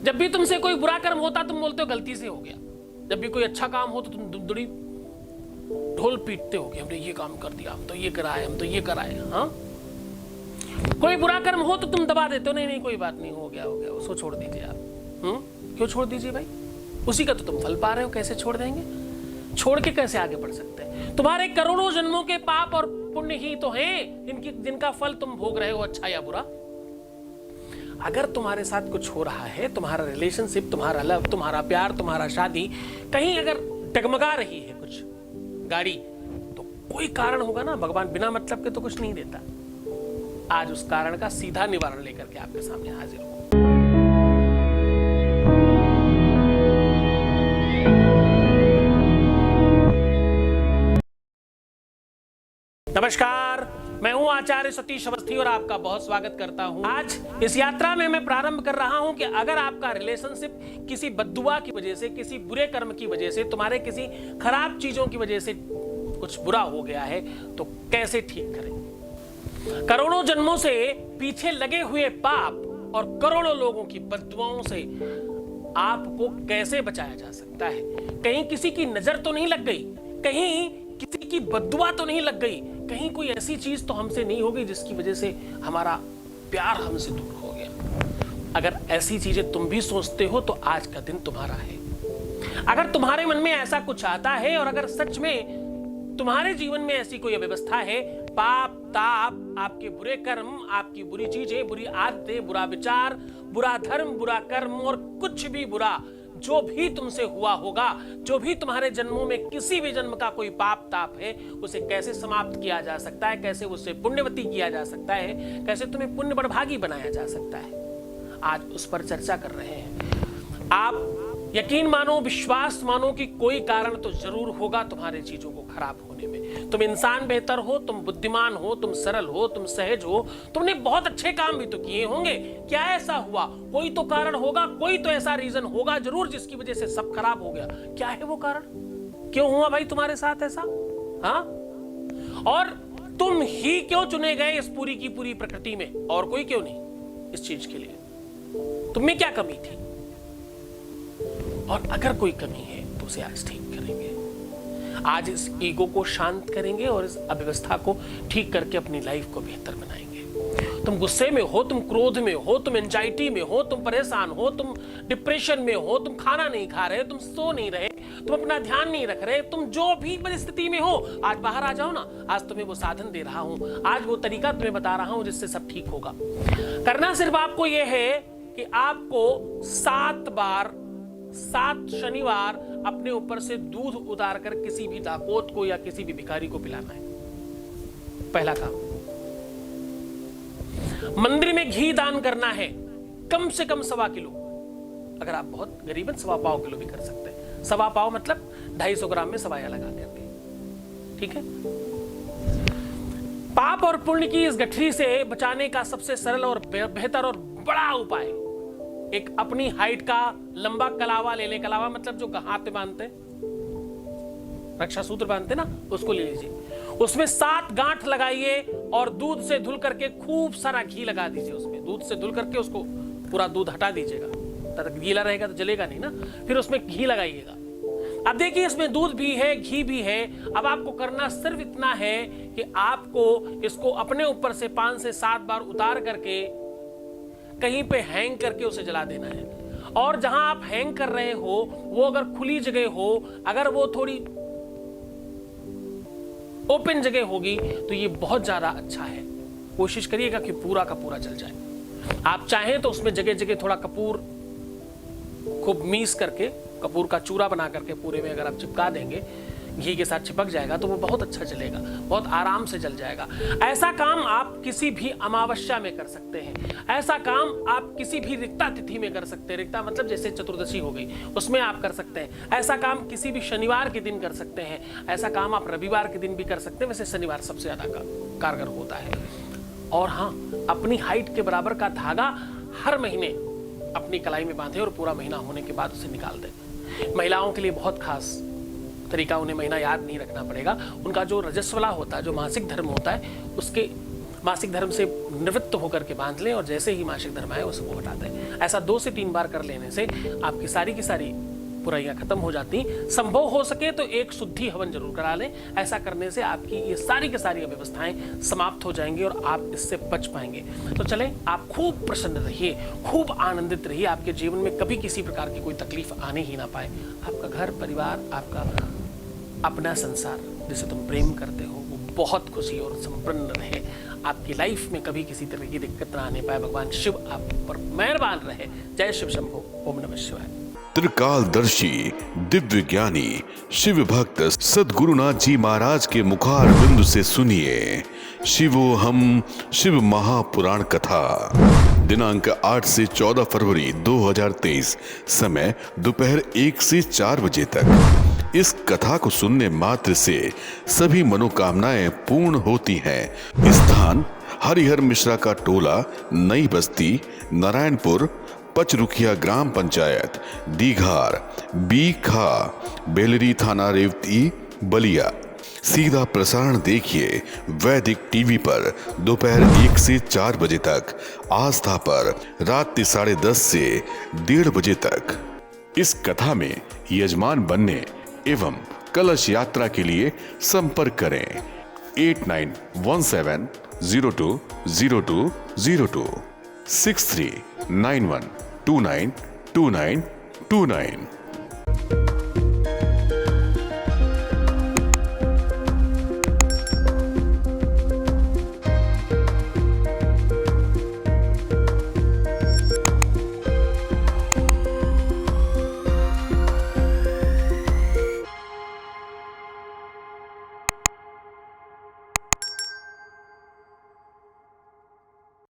जब भी तुमसे कोई बुरा कर्म होता तुम बोलते हो गलती से हो गया, जब भी कोई अच्छा काम हो तो तुम दुड़ी ढोल पीटते हो कि हमने ये काम कर दिया, हम तो ये कराए, हम तो ये कराए। हाँ, कोई बुरा कर्म हो तो तुम दबा देते हो, नहीं नहीं कोई बात नहीं, हो गया उसको छोड़ दीजिए आप। क्यों छोड़ दीजिए भाई, उसी का तो तुम फल पा रहे हो, कैसे छोड़ देंगे? छोड़ के कैसे आगे बढ़ सकते हैं? तुम्हारे करोड़ों जन्मों के पाप और पुण्य ही तो हैं जिनका फल तुम भोग रहे हो, अच्छा या बुरा। अगर तुम्हारे साथ कुछ हो रहा है, तुम्हारा रिलेशनशिप, तुम्हारा लव, तुम्हारा प्यार, तुम्हारा शादी कहीं अगर डगमगा रही है कुछ गाड़ी, तो कोई कारण होगा ना। भगवान बिना मतलब के तो कुछ नहीं देता। आज उस कारण का सीधा निवारण लेकर के आपके सामने हाजिर हूं। नमस्कार, मैं हूं आचार्य सतीश अवस्थी और आपका बहुत स्वागत करता हूं। आज इस यात्रा में मैं प्रारंभ कर रहा हूं कि अगर आपका रिलेशनशिप किसी बद्दुआ की वजह से, किसी बुरे कर्म की वजह से, तुम्हारे किसी खराब चीजों की वजह से कुछ बुरा हो गया है तो कैसे ठीक करें। करोड़ों जन्मों से पीछे लगे हुए पाप और करोड़ों लोगों की बद्दुआओं से आपको कैसे बचाया जा सकता है। कहीं किसी की नजर तो नहीं लग गई, कहीं किसी की बद्दुआ तो नहीं लग गई, कहीं कोई ऐसी चीज तो हमसे नहीं होगी जिसकी वजह से हमारा प्यार हमसे दूर हो गया। अगर ऐसी चीजें तुम भी सोचते हो तो आज का दिन तुम्हारा है। अगर तुम्हारे मन में ऐसा कुछ आता है और अगर सच में तुम्हारे जीवन में ऐसी कोई अव्यवस्था है, पाप ताप, आपके बुरे कर्म, आपकी बुरी चीजें, बुरी आदतें, बुरा विचार, बुरा धर्म, बुरा कर्म और कुछ भी बुरा जो भी तुमसे हुआ होगा, जो भी तुम्हारे जन्मों में किसी भी जन्म का कोई पाप ताप है, उसे कैसे समाप्त किया जा सकता है, कैसे उसे पुण्यवती किया जा सकता है, कैसे तुम्हें पुण्य बड़भागी बनाया जा सकता है, आज उस पर चर्चा कर रहे हैं। आप यकीन मानो, विश्वास मानो कि कोई कारण तो जरूर होगा तुम्हारे चीजों को खराब होने में। तुम इंसान बेहतर हो, तुम बुद्धिमान हो, तुम सरल हो, तुम सहज हो, तुमने बहुत अच्छे काम भी तो किए होंगे। क्या ऐसा हुआ? कोई तो कारण होगा, कोई तो ऐसा रीजन होगा जरूर जिसकी वजह से सब खराब हो गया। क्या है वो कारण? क्यों हुआ भाई तुम्हारे साथ ऐसा? हाँ, और तुम ही क्यों चुने गए इस पूरी की पूरी प्रकृति में, और कोई क्यों नहीं इस चीज के लिए? तुम में क्या कमी थी? और अगर कोई कमी है तो उसे आज ठीक करेंगे। आज इस ईगो को शांत करेंगे और इस अव्यवस्था को ठीक करके अपनी लाइफ को बेहतर बनाएंगे। तुम गुस्से में हो, तुम क्रोध में हो, तुम एंजाइटी में हो, तुम परेशान हो, तुम डिप्रेशन में हो, तुम खाना नहीं खा रहे, तुम सो नहीं रहे, तुम अपना ध्यान नहीं रख रहे, तुम जो भी परिस्थिति में हो, आज बाहर आ जाओ ना। आज तुम्हें वो साधन दे रहा हूं, आज वो तरीका तुम्हें बता रहा हूं जिससे सब ठीक होगा। करना सिर्फ आपको यह है कि आपको 7 शनिवार अपने ऊपर से दूध उतार कर किसी भी डाकोत को या किसी भी भिखारी को पिलाना है। पहला काम। मंदिर में घी दान करना है, कम से कम 1.25 किलो। अगर आप बहुत गरीब हैं 1.25 किलो भी कर सकते हैं। 1.25 मतलब 250 ग्राम में सवाया लगा करके, ठीक है। पाप और पुण्य की इस गठरी से बचाने का सबसे सरल और बेहतर और बड़ा उपाय, एक अपनी हाइट का लंबा कलावा ले ले। कलावा मतलब जो हाथ में बांधते, रक्षा सूत्र बांधते ना, उसको ले लीजिए। उसमें 7 गांठ लगाइए और दूध से धुल करके खूब सारा घी लगा दीजिए। उसमें दूध से धुल करके उसको पूरा दूध हटा दीजिएगा, तब गीला रहेगा तो जलेगा नहीं ना। फिर उसमें घी लगाइएगा। अब देखिए इसमें दूध भी है, घी भी है। अब आपको करना सिर्फ इतना है कि आपको इसको अपने ऊपर से 5 से 7 बार उतार करके कहीं पे हैंग करके उसे जला देना है। और जहां आप हैंग कर रहे हो वो अगर खुली जगह हो, अगर वो थोड़ी ओपन जगह होगी तो ये बहुत ज्यादा अच्छा है। कोशिश करिएगा कि पूरा का पूरा जल जाए। आप चाहें तो उसमें जगह जगह थोड़ा कपूर खूब मीस करके, कपूर का चूरा बना करके पूरे में अगर आप चिपका देंगे, घी के साथ चिपक जाएगा तो वो बहुत अच्छा जलेगा, बहुत आराम से जल जाएगा। ऐसा काम आप किसी भी अमावस्या में कर सकते हैं। ऐसा काम आप किसी भी रिक्ता तिथि में कर सकते हैं। रिक्ता मतलब जैसे चतुर्दशी हो गई, उसमें आप कर सकते हैं। ऐसा काम किसी भी शनिवार के दिन कर सकते हैं। ऐसा काम आप रविवार के दिन भी कर सकते हैं। वैसे शनिवार सबसे ज्यादा कारगर होता है। और हाँ, अपनी हाइट के बराबर का धागा हर महीने अपनी कलाई में बांधे और पूरा महीना होने के बाद उसे निकाल दें। महिलाओं के लिए बहुत खास तरीका, उन्हें महीना याद नहीं रखना पड़ेगा। उनका जो रजस्वला होता है, जो मासिक धर्म होता है, उसके मासिक धर्म से निवृत्त होकर के बांध लें और जैसे ही मासिक धर्म आए उसको हटा दें। ऐसा 2 से 3 बार कर लेने से आपकी सारी की सारी बुराइयां खत्म हो जाती। संभव हो सके तो एक शुद्धि हवन जरूर करा लें। ऐसा करने से आपकी ये सारी की सारी अव्यवस्थाएं समाप्त हो जाएंगी और आप इससे बच पाएंगे। तो चलें, आप खूब प्रसन्न रहिए, खूब आनंदित रहिए। आपके जीवन में कभी किसी प्रकार की कोई तकलीफ आने ही ना पाए। आपका घर परिवार, आपका अपना संसार जिसे तुम प्रेम करते हो वो बहुत खुशी और संपन्न रहे। आपकी लाइफ में कभी किसी तरह की दिक्कत ना आने पाए। भगवान शिव आप पर मेहरबान रहे। जय शिव शंभो। ओम नमः शिवाय। त्रिकालदर्शी दिव्य ज्ञानी शिव भक्त सद्गुरुनाथ जी महाराज के मुखार बिंदु से सुनिए शिवोहम शिव महापुराण कथा। दिनांक 8 से 14 फरवरी 2023, समय दोपहर 1 से 4 बजे तक। इस कथा को सुनने मात्र से सभी मनोकामनाएं पूर्ण होती हैं। स्थान हरिहर मिश्रा का टोला, नई बस्ती, नारायणपुर, पचरुखिया ग्राम पंचायत, दीघार, बीखा, बेलरी थाना रेवती, बलिया। सीधा प्रसारण देखिए वैदिक टीवी पर दोपहर 1 से 4 बजे तक, आस्था पर रात 10:30 से 1:30 बजे तक। इस कथा में यजमान बनने एवं कलश यात्रा के लिए संपर्क करें 8917020202 6391292929।